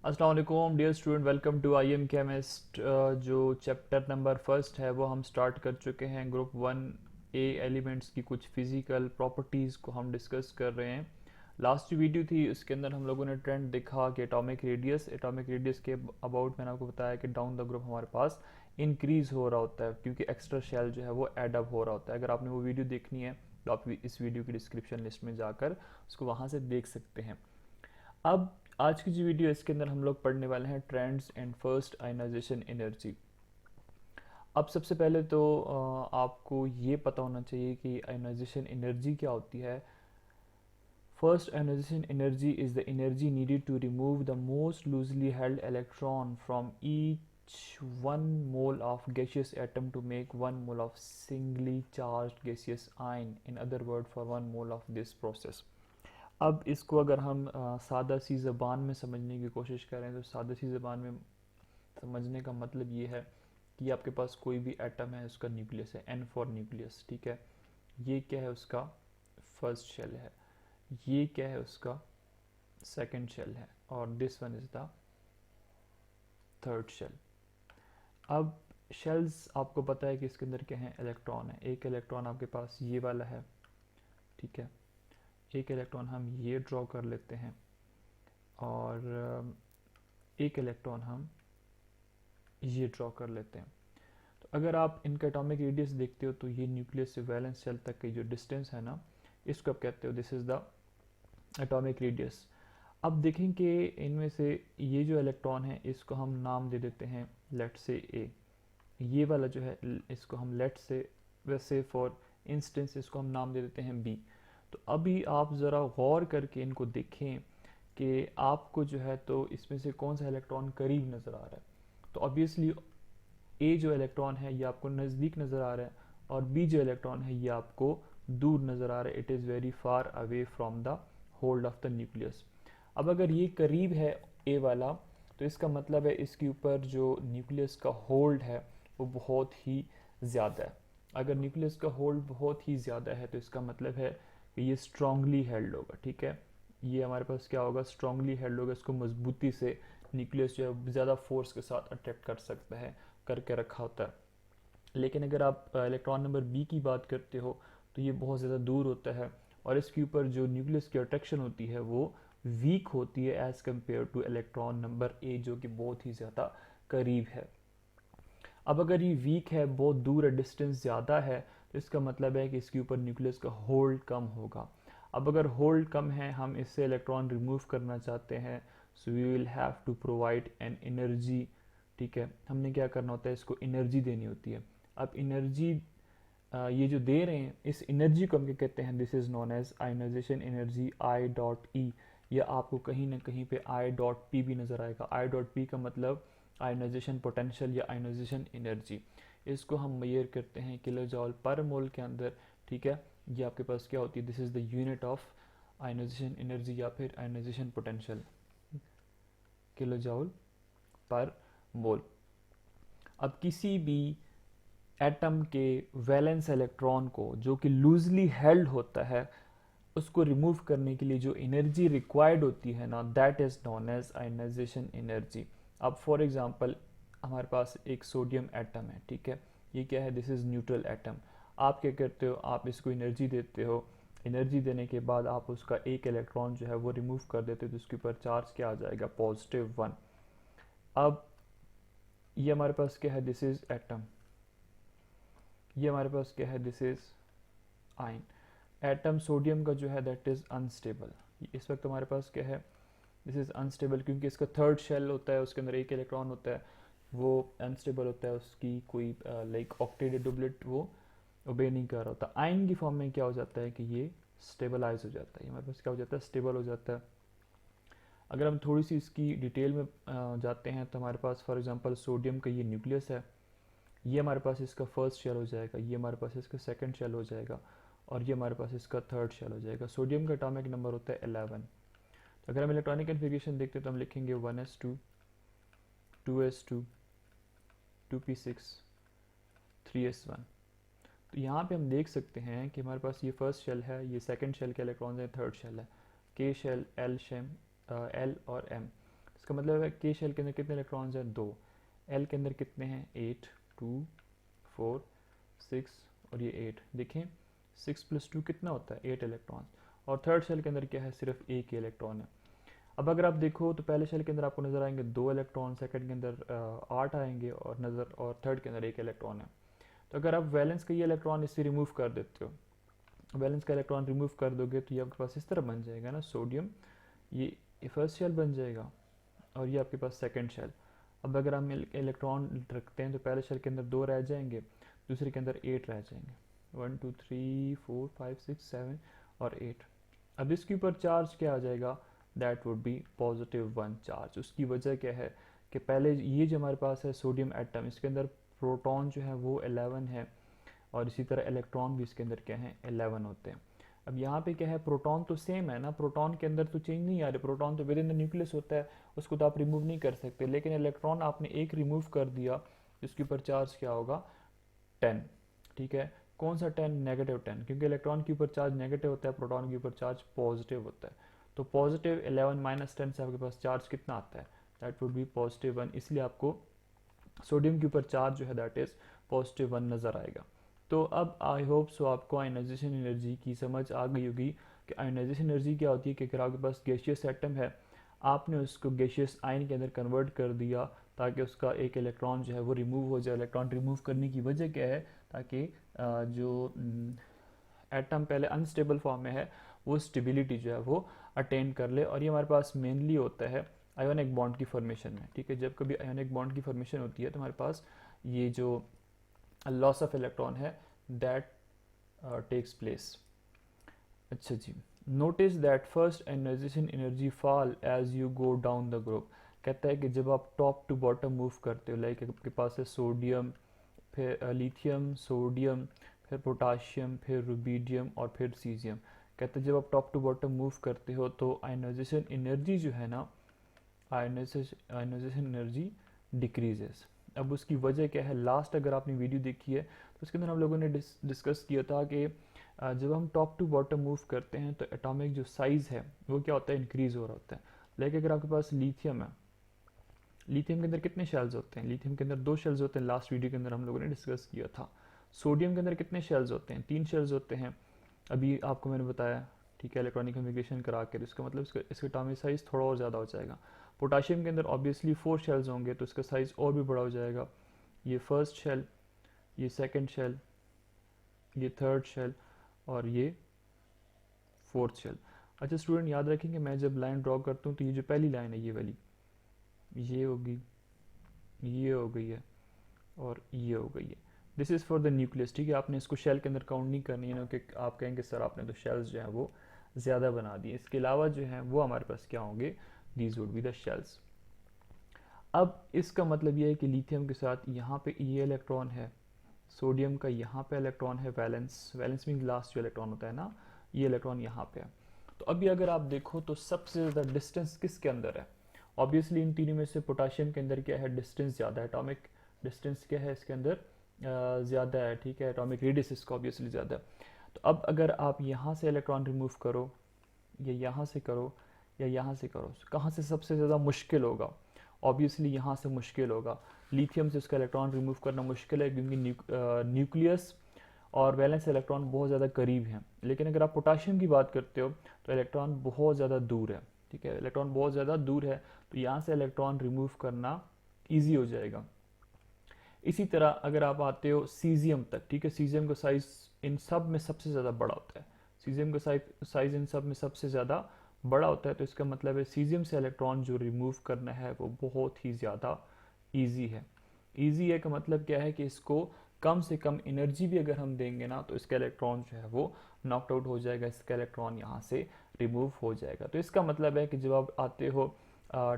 अस्सलाम वालेकुम dear student, welcome to I am chemist. जो चैप्टर नंबर फर्स्ट है वो हम स्टार्ट कर चुके हैं। ग्रुप 1 ए एलिमेंट्स की कुछ फिजिकल प्रॉपर्टीज़ को हम डिस्कस कर रहे हैं। लास्ट जो वीडियो थी उसके अंदर हम लोगों ने ट्रेंड देखा कि एटॉमिक रेडियस के अबाउट मैंने आपको बताया कि डाउन द ग्रुप हमारे पास इंक्रीज़ हो रहा होता है क्योंकि एक्स्ट्रा शेल जो है वो एड अप हो रहा होता है। अगर आपने वो वीडियो देखनी है तो आप इस वीडियो की डिस्क्रिप्शन लिस्ट में जाकर उसको वहाँ से देख सकते हैं। अब आज की जो वीडियो है इसके अंदर हम लोग पढ़ने वाले हैं trends and first ionization energy. अब सबसे पहले तो आपको ये पता होना चाहिए कि आयनाइजेशन एनर्जी क्या होती है। First ionization energy is the energy needed to remove the most loosely held electron from each 1 mole of gaseous atom to make 1 mole of singly charged gaseous ion, in other word for 1 mole of this process। अब इसको अगर हम सादा सी ज़बान में समझने की कोशिश करें तो सादा सी ज़बान में समझने का मतलब ये है कि आपके पास कोई भी एटम है, उसका न्यूक्लियस है, एन फॉर न्यूक्लियस, ठीक है। ये क्या है, उसका फर्स्ट शेल है। ये क्या है, उसका सेकंड शेल है। और this one is the third shell. अब शेल्स आपको पता है कि इसके अंदर क्या है, इलेक्ट्रॉन है। एक इलेक्ट्रॉन आपके पास ये वाला है, ठीक है। एक इलेक्ट्रॉन हम ये ड्रॉ कर लेते हैं और एक इलेक्ट्रॉन हम ये ड्रॉ कर लेते हैं। तो अगर आप इनका एटॉमिक रेडियस देखते हो तो ये न्यूक्लियस से वैलेंस शेल तक की जो डिस्टेंस है ना, इसको आप कहते हो this is the atomic radius. अब देखें कि इनमें से ये जो इलेक्ट्रॉन है इसको हम नाम दे देते हैं लेट से ए। ये वाला जो है इसको हम लेट से, वैसे फॉर इंस्टेंस इसको हम नाम दे देते हैं बी। तो अभी आप ज़रा गौर करके इनको देखें कि आपको जो है तो इसमें से कौन सा इलेक्ट्रॉन करीब नज़र आ रहा है। तो ऑब्वियसली ए जो इलेक्ट्रॉन है ये आपको नज़दीक नज़र आ रहा है और बी जो इलेक्ट्रॉन है ये आपको दूर नज़र आ रहा है। It is very far away from the hold of the nucleus. अब अगर ये करीब है ए वाला तो इसका मतलब है इसके ऊपर जो न्यूक्लियस का होल्ड है वो बहुत ही ज़्यादा है। अगर न्यूक्लियस का होल्ड बहुत ही ज़्यादा है तो इसका मतलब है कि ये स्ट्रांगली हेल्ड होगा, ठीक है। ये हमारे पास क्या होगा, स्ट्रांगली हेल्ड होगा। इसको मजबूती से न्यूक्लियस जो है ज़्यादा फोर्स के साथ अट्रैक्ट कर सकता है, करके रखा होता है। लेकिन अगर आप इलेक्ट्रॉन नंबर बी की बात करते हो तो ये बहुत ज़्यादा दूर होता है और इसके ऊपर जो न्यूक्लियस की अट्रैक्शन होती है वो वीक होती है as compare two electron number A जो कि बहुत ही ज़्यादा करीब है। अब अगर ये वीक है, बहुत दूर है, डिस्टेंस ज़्यादा है, तो इसका मतलब है कि इसके ऊपर न्यूक्लियस का होल्ड कम होगा। अब अगर होल्ड कम है, हम इससे इलेक्ट्रॉन रिमूव करना चाहते हैं, so we will have to provide an energy, ठीक है। हमने क्या करना होता है, इसको एनर्जी देनी होती है। अब एनर्जी ये जो दे रहे हैं इस एनर्जी को हम क्या कहते हैं, this is known as ionization energy I dot E. या आपको कहीं ना कहीं पे आई डॉट पी भी नज़र आएगा। आई डॉट पी का मतलब आयनाइजेशन पोटेंशियल या आयनाइजेशन एनर्जी। इसको हम मेजर करते हैं किलो जॉल पर मोल के अंदर, ठीक है। ये आपके पास क्या होती है, this is the unit of ionization energy या फिर आयनाइजेशन पोटेंशियल, किलो जॉल पर मोल। अब किसी भी एटम के वैलेंस इलेक्ट्रॉन को जो कि लूजली हेल्ड होता है उसको रिमूव करने के लिए जो एनर्जी रिक्वायर्ड होती है ना, that is known as ionization energy. अब फॉर एग्जांपल हमारे पास एक सोडियम एटम है, ठीक है। ये क्या है, दिस इज़ न्यूट्रल एटम। आप क्या करते हो, आप इसको एनर्जी देते हो। एनर्जी देने के बाद आप उसका एक इलेक्ट्रॉन जो है वो रिमूव कर देते हो तो उसके ऊपर चार्ज क्या आ जाएगा, +1। अब ये हमारे पास क्या है, दिस इज़ एटम। ये हमारे पास क्या है, this is ion. Atom sodium का जो है दैट इज़ अनस्टेबल। इस वक्त हमारे पास क्या है, दिस इज़ अनस्टेबल क्योंकि इसका थर्ड शेल होता है, उसके अंदर एक इलेक्ट्रॉन होता है, वो अनस्टेबल होता है। उसकी कोई लाइक ऑक्टेट डुबलेट वो ओबे नहीं कर रहा होता। आयन की फॉर्म में क्या हो जाता है कि ये स्टेबलाइज हो जाता है। हमारे पास क्या हो जाता है, स्टेबल हो जाता है। अगर हम थोड़ी सी इसकी डिटेल में जाते हैं तो हमारे पास फॉर एग्जांपल सोडियम का ये न्यूक्लियस है। ये हमारे पास इसका फर्स्ट शेल हो जाएगा, ये हमारे पास इसका सेकंड शेल हो जाएगा और ये हमारे पास इसका थर्ड शेल हो जाएगा। सोडियम का एटॉमिक नंबर होता है 11। तो अगर हम इलेक्ट्रॉनिक कन्फिग्रेशन देखते हैं तो हम लिखेंगे 1s2, 2s2, 2p6, 3s1। तो यहाँ पे हम देख सकते हैं कि हमारे पास ये फर्स्ट शेल है, ये सेकंड शेल के इलेक्ट्रॉन है, थर्ड शेल है, के शेल, एल शेल, एल और एम। इसका इसका मतलब है के शेल के अंदर कितने इलेक्ट्रॉन्स हैं, 2। एल के अंदर कितने हैं, 8, 2, 4, 6 और ये 8। देखें 6 + 2 कितना होता है, 8 इलेक्ट्रॉन्स। और थर्ड शेल के अंदर क्या है, सिर्फ एक ही इलेक्ट्रॉन है। अब अगर आप देखो तो पहले शेल के अंदर आपको नजर आएंगे 2 इलेक्ट्रॉन, सेकंड के अंदर 8 आएंगे और थर्ड के अंदर 1 इलेक्ट्रॉन है। तो अगर आप वैलेंस का ये इलेक्ट्रॉन इससे रिमूव कर देते हो, वैलेंस का इलेक्ट्रॉन रिमूव कर दोगे तो ये आपके पास इस तरह बन जाएगा ना, सोडियम, ये फर्स्ट शेल बन जाएगा और ये आपके पास सेकंड शेल। अब अगर हम इलेक्ट्रॉन रखते हैं तो पहले शेल के अंदर 2 रह जाएंगे, दूसरे के अंदर 8 रह जाएंगे, 1 2 3 4 5 6 7 और 8। अब इसके ऊपर चार्ज क्या आ जाएगा, दैट वुड बी +1 चार्ज। उसकी वजह क्या है कि पहले ये जो हमारे पास है सोडियम एटम, इसके अंदर प्रोटॉन जो है वो 11 है और इसी तरह इलेक्ट्रॉन भी इसके अंदर क्या है, 11 होते हैं। अब यहाँ पे क्या है, प्रोटॉन तो सेम है ना, प्रोटॉन के अंदर तो चेंज नहीं आ रही, प्रोटॉन तो विद इन द न्यूक्लियस होता है, उसको तो आप रिमूव नहीं कर सकते। लेकिन इलेक्ट्रॉन आपने एक रिमूव कर दिया, जिसके ऊपर चार्ज क्या होगा, 10। ठीक है, कौन सा 10, -10, क्योंकि इलेक्ट्रॉन के ऊपर चार्ज नेगेटिव होता है, प्रोटॉन के ऊपर चार्ज पॉजिटिव होता है। तो +11 - 10 से आपके पास चार्ज कितना आता है, दैट वुड बी +1। इसलिए आपको सोडियम के ऊपर चार्ज जो है दैट इज +1 नज़र आएगा। तो अब आई होप सो आपको आयनाइजेशन एनर्जी की समझ आ गई होगी कि आयनाइजेशन एनर्जी क्या होती है, कि अगर आपके पास गैसियस एटम है, आपने उसको गैसियस आयन के अंदर कन्वर्ट कर दिया ताकि उसका एक इलेक्ट्रॉन जो है वो रिमूव हो जाए। इलेक्ट्रॉन रिमूव करने की वजह क्या है, ताकि जो एटम पहले अनस्टेबल फॉर्म में है वो स्टेबिलिटी जो है वो अटेन कर ले। और ये हमारे पास मेनली होता है आयोनिक बॉन्ड की फॉर्मेशन में। ठीक है, जब कभी आयोनिक बॉन्ड की फॉर्मेशन होती है तो हमारे पास ये जो लॉस ऑफ इलेक्ट्रॉन है दैट टेक्स प्लेस। अच्छा जी, notice that first ionization energy fall as you go down the group. कहता है कि जब आप टॉप टू बॉटम मूव करते हो, लाइक आपके पास है सोडियम, फिर लिथियम, सोडियम, फिर पोटाशियम, फिर रुबीडियम और फिर सीजियम। कहते हैं जब आप टॉप टू बॉटम मूव करते हो तो आयनाइजेशन एनर्जी जो है ना, आयनाइजेशन एनर्जी डिक्रीजेस। अब उसकी वजह क्या है, लास्ट अगर आपने वीडियो देखी है तो उसके अंदर हम लोगों ने डिस्कस किया था कि जब हम टॉप टू बॉटम मूव करते हैं तो एटॉमिक जो साइज़ है वो क्या होता है, इंक्रीज़ हो रहा होता है। लाइक अगर आपके पास लिथियम है, लिथियम के अंदर कितने शेल्स होते हैं, लिथियम के अंदर 2 शेल्स होते हैं, लास्ट वीडियो के अंदर हम लोगों ने डिस्कस किया था। सोडियम के अंदर कितने शेल्स होते हैं, 3 शेल्स होते हैं, अभी आपको मैंने बताया। ठीक है, इलेक्ट्रॉनिक कम्युनिकेशन करा कर इसका मतलब इसका एटॉमिक साइज़ थोड़ा और ज़्यादा हो जाएगा। पोटाशियम के अंदर ऑब्वियसली 4 शेल्स होंगे तो इसका साइज़ और भी बड़ा हो जाएगा। ये फर्स्ट शेल, ये सेकंड शेल, ये थर्ड शेल और ये फोर्थ शेल। अच्छा स्टूडेंट याद रखेंगे, मैं जब लाइन ड्रॉ करता हूँ तो ये जो पहली लाइन है ये वाली, ये होगी, ये हो गई है और ये हो गई है। This is for the nucleus. ठीक है, आपने इसको शेल के अंदर काउंट नहीं करनी है ना, कि आप कहेंगे सर आपने तो शेल्स जो हैं वो ज़्यादा बना दिए। इसके अलावा जो हैं वो हमारे पास क्या होंगे, these would be the shells. अब इसका मतलब ये है कि लिथियम के साथ यहाँ पे ये इलेक्ट्रॉन है, सोडियम का यहाँ पे इलेक्ट्रॉन है, वैलेंस, वैलेंस मीन लास्ट जो इलेक्ट्रॉन होता है ना, ये इलेक्ट्रॉन यहाँ पे है। तो अभी अगर आप देखो तो सबसे ज़्यादा डिस्टेंस किसके अंदर है, ऑब्वियसली इन तीनों में से पोटाशियम के अंदर क्या है, डिस्टेंस ज़्यादा है, एटॉमिक डिस्टेंस क्या है इसके अंदर ज़्यादा है। ठीक है, एटॉमिक रेडियस इसका ऑब्वियसली ज़्यादा है। तो अब अगर आप यहाँ से इलेक्ट्रॉन रिमूव करो या यहाँ से करो या यहाँ से करो, कहाँ से सबसे ज़्यादा मुश्किल होगा, ऑब्वियसली यहाँ से मुश्किल होगा। लिथियम से उसका इलेक्ट्रॉन रिमूव करना मुश्किल है क्योंकि न्यूक्लियस और वैलेंस इलेक्ट्रॉन बहुत ज़्यादा करीब हैं। लेकिन अगर आप पोटाशियम की बात करते हो तो इलेक्ट्रॉन बहुत ज़्यादा दूर है। ठीक है, इलेक्ट्रॉन बहुत ज़्यादा दूर है तो यहाँ से इलेक्ट्रॉन रिमूव करना ईजी हो जाएगा। इसी तरह अगर आप आते हो सीजियम तक, ठीक है, सीजियम का साइज इन सब में सबसे ज़्यादा बड़ा होता है, सीजियम का साइज इन सब में सबसे ज़्यादा बड़ा होता है। तो इसका मतलब है सीजियम से इलेक्ट्रॉन जो रिमूव करना है वो बहुत ही ज़्यादा ईजी है। ईजी है का मतलब क्या है कि इसको कम से कम एनर्जी भी अगर हम देंगे ना तो इसका इलेक्ट्रॉन जो है वो नॉकड आउट हो जाएगा, इसका इलेक्ट्रॉन यहाँ से रिमूव हो जाएगा। तो इसका मतलब है कि जब आप आते हो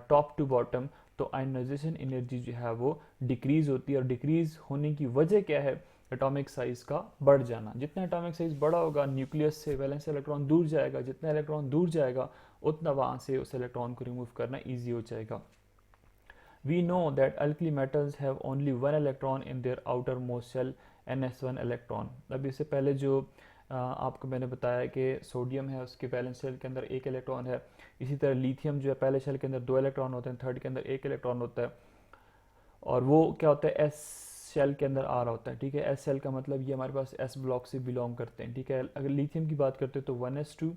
टॉप टू बॉटम तो आयनाइजेशन एनर्जी जो है वो डिक्रीज होती है। और डिक्रीज होने की वजह क्या है, एटॉमिक साइज का बढ़ जाना। जितना एटॉमिक साइज बड़ा होगा न्यूक्लियस से वैलेंस इलेक्ट्रॉन दूर जाएगा, जितना इलेक्ट्रॉन दूर जाएगा उतना वहाँ से उस इलेक्ट्रॉन को रिमूव करना ईजी हो जाएगा। We know that alkali metals have only one electron in their outermost shell, ns1 electron. अब इससे पहले जो आपको मैंने बताया कि सोडियम है, उसके वैलेंस शेल के अंदर एक इलेक्ट्रॉन है। इसी तरह लिथियम जो है, पहले शेल के अंदर दो इलेक्ट्रॉन होते हैं, थर्ड के अंदर एक इलेक्ट्रॉन होता है, और वो क्या होता है, एस शेल के अंदर आ रहा होता है। ठीक है, एस शेल का मतलब ये हमारे पास एस ब्लॉक से बिलोंग करते हैं। ठीक है, अगर लिथियम की बात करते हैं तो 1s2,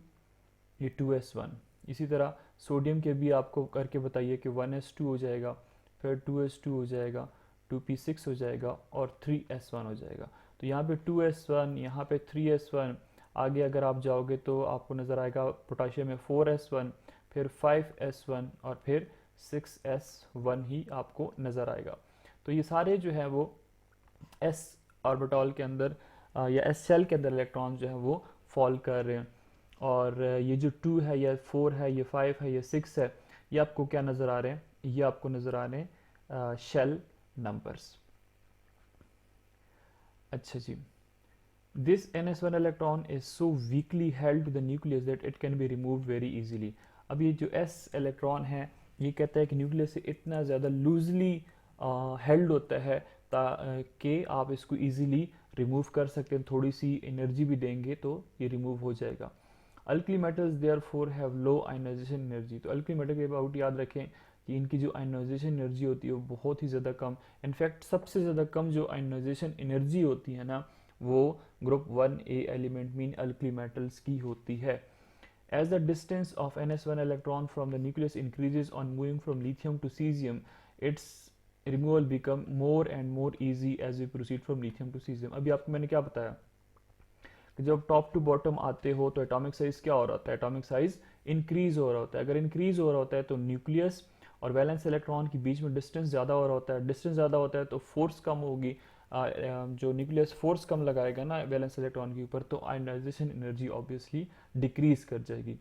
ये 2s1। इसी तरह सोडियम के भी आपको करके बताइए कि 1s2 हो जाएगा, फिर 2s2 हो जाएगा, 2p6 हो जाएगा और 3s1 हो जाएगा। तो यहाँ पे 2s1, यहाँ पे 3s1। आगे अगर आप जाओगे तो आपको नज़र आएगा पोटाशियम में 4s1, फिर 5s1 और फिर 6s1 ही आपको नज़र आएगा। तो ये सारे जो है वो एस ऑर्बिटल के अंदर या एस शेल के अंदर इलेक्ट्रॉन जो है वो फॉल कर रहे हैं। और ये जो 2 है, या 4 है, ये 5 है, ये 6 है, ये आपको क्या नज़र आ रहे हैं, ये आपको नज़र आ रहे हैं शेल नंबर्स। अच्छा जी, this NS1 electron is so weakly held to the nucleus that it can be remove very easily. अब ये जो S इलेक्ट्रॉन है, ये कहता है कि न्यूक्लियस से इतना ज़्यादा लूजली हेल्ड होता है कि आप इसको इजीली रिमूव कर सकते हैं। थोड़ी सी एनर्जी भी देंगे तो ये रिमूव हो जाएगा। Alkali metals therefore have low ionization energy. तो अल्कली मेटल के अबाउट याद रखें कि इनकी जो आयनाइजेशन एनर्जी होती है वो बहुत ही ज़्यादा कम, इनफैक्ट सबसे ज़्यादा कम जो आयनाइजेशन एनर्जी होती है ना, वो group 1A element mean alkali metals की होती है। As the distance of NS1 electron from the nucleus increases on moving from lithium to cesium, its removal become more and more easy as we proceed from lithium to cesium। अभी आपको मैंने क्या बताया कि जब टॉप टू बॉटम आते हो तो एटॉमिक साइज क्या हो रहा होता है, एटॉमिक साइज इंक्रीज हो रहा होता है। अगर इंक्रीज हो रहा होता है तो न्यूक्लियस और वैलेंस इलेक्ट्रॉन के बीच में डिस्टेंस ज़्यादा हो रहा होता है। डिस्टेंस ज़्यादा होता है तो फोर्स कम होगी, जो न्यूक्लियस फोर्स कम लगाएगा ना वैलेंस इलेक्ट्रॉन के ऊपर, तो आयनाइजेशन एनर्जी ऑब्वियसली डिक्रीज कर जाएगी।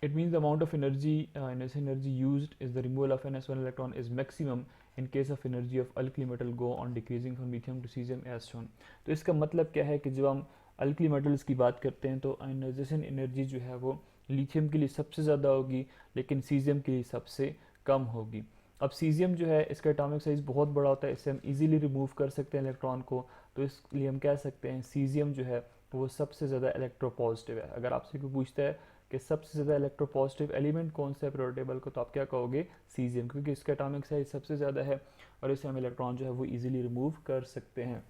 It means the amount of energy used is the removal of NS1 electron is maximum in case of energy of alkali metal go on decreasing from lithium to cesium as shown। तो इसका मतलब क्या है कि जब हम alkali metals की बात करते हैं तो आयनाइजेशन एनर्जी जो है वो लिथियम के लिए सबसे ज़्यादा होगी, लेकिन सीजियम के लिए सबसे कम होगी। अब सीजियम जो है इसका एटॉमिक साइज बहुत बड़ा होता है, इससे हम इजीली रिमूव कर सकते हैं इलेक्ट्रॉन को, तो इसलिए हम कह सकते हैं सीजियम जो है वो सबसे ज़्यादा इलेक्ट्रोपॉजिटिव है। अगर आपसे कोई पूछता है कि सबसे ज़्यादा इलेक्ट्रोपॉजिटिव एलिमेंट कौन सा है पीरियोडिक टेबल को, तो आप क्या कहोगे, सीजियम, क्योंकि इसका एटॉमिक साइज सबसे ज़्यादा है और इससे हम इलेक्ट्रॉन जो है वो इजीली रिमूव कर सकते हैं।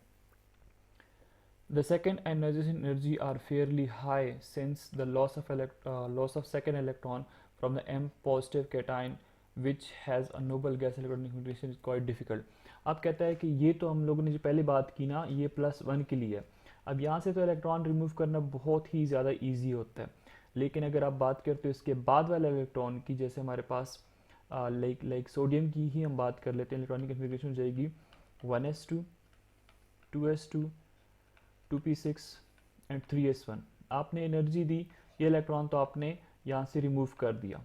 The second ionization energy are fairly high since the loss of second electron from the M positive cation which has a noble gas electronic configuration is quite difficult। अब कहता है कि ये तो हम लोगों ने जो पहले बात की ना, ये +1 के लिए है। अब यहाँ से तो इलेक्ट्रॉन रिमूव करना बहुत ही ज़्यादा ईजी होता है, लेकिन अगर आप बात करते हो इसके बाद वाले इलेक्ट्रॉन की, जैसे हमारे पास लाइक सोडियम की ही हम बात कर लेते हैं, इलेक्ट्रॉनिक कन्फिग्रेशन हो जाएगी 1s2, 2s2, 2p6 and 3s1। आपने एनर्जी दी, ये इलेक्ट्रॉन तो आपने यहाँ से रिमूव कर दिया,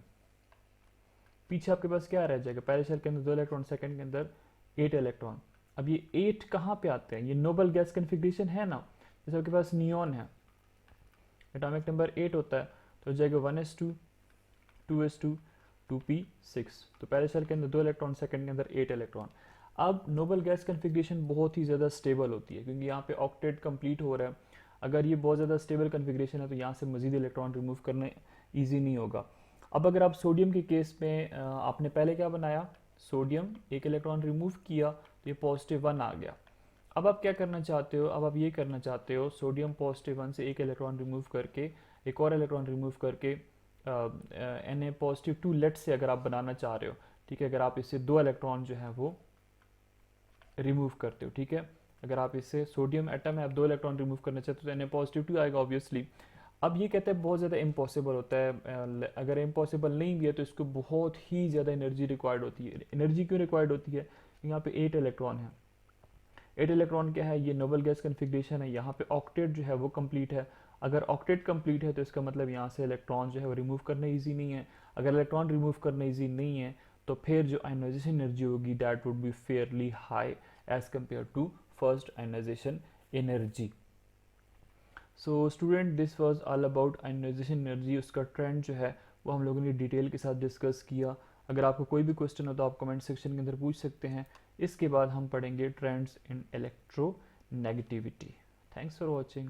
पीछे आपके पास क्या रह जाएगा, पहले शेल के अंदर 2 इलेक्ट्रॉन, सेकंड के अंदर 8 इलेक्ट्रॉन। अब ये 8 कहाँ पे आते हैं, ये नोबल गैस कन्फिग्रेशन है ना, जैसे आपके पास नियॉन है, एटॉमिक नंबर 8 होता है, तो हो जाएगा 1s2, 2s2, 2p6। तो पहले शेल के अंदर 2 इलेक्ट्रॉन, सेकंड के अंदर 8 इलेक्ट्रॉन। अब नोबल गैस कन्फिग्रेशन बहुत ही ज़्यादा स्टेबल होती है, क्योंकि यहाँ पे ऑक्टेट कंप्लीट हो रहा है। अगर ये बहुत ज़्यादा स्टेबल कन्फिग्रेशन है तो यहाँ से मजीद इलेक्ट्रॉन रिमूव करना ईजी नहीं होगा। अब अगर आप सोडियम के केस में आपने पहले क्या बनाया, सोडियम एक इलेक्ट्रॉन रिमूव किया तो ये +1 आ गया। अब आप क्या करना चाहते हो, अब आप ये करना चाहते हो सोडियम +1 से एक इलेक्ट्रॉन रिमूव करके एक और इलेक्ट्रॉन रिमूव करके Na+2 लेट से अगर आप बनाना चाह रहे हो, ठीक है, अगर आप इससे 2 इलेक्ट्रॉन जो है वो रिमूव करते हो, ठीक है, अगर आप इससे सोडियम एटम है, आप 2 इलेक्ट्रॉन रिमूव करना चाहते हो तो Na+2 आएगा ऑब्वियसली। अब ये कहते हैं बहुत ज़्यादा इम्पॉसिबल होता है, अगर इम्पॉसिबल नहीं भी है तो इसको बहुत ही ज़्यादा एनर्जी रिक्वायर्ड होती है। एनर्जी क्यों रिक्वायर्ड होती है, यहाँ पे 8 इलेक्ट्रॉन है, 8 इलेक्ट्रॉन क्या है, ये नोबल गैस कन्फिग्रेशन है, यहाँ पे ऑक्टेट जो है वो कंप्लीट है। अगर ऑक्टेट कंप्लीट है तो इसका मतलब यहाँ से इलेक्ट्रॉन जो है वो रिमूव करना ईजी नहीं है। अगर इलेक्ट्रॉन रिमूव करना ईजी नहीं है तो फिर जो आयनाइजेशन एनर्जी होगी that would be fairly high as compared to first ionization energy. So student, this was all about ionization energy. उसका ट्रेंड जो है वो हम लोगों ने डिटेल के साथ डिस्कस किया। अगर आपको कोई भी क्वेश्चन हो तो आप कमेंट सेक्शन के अंदर पूछ सकते हैं। इसके बाद हम पढ़ेंगे trends in electronegativity. Thanks for watching.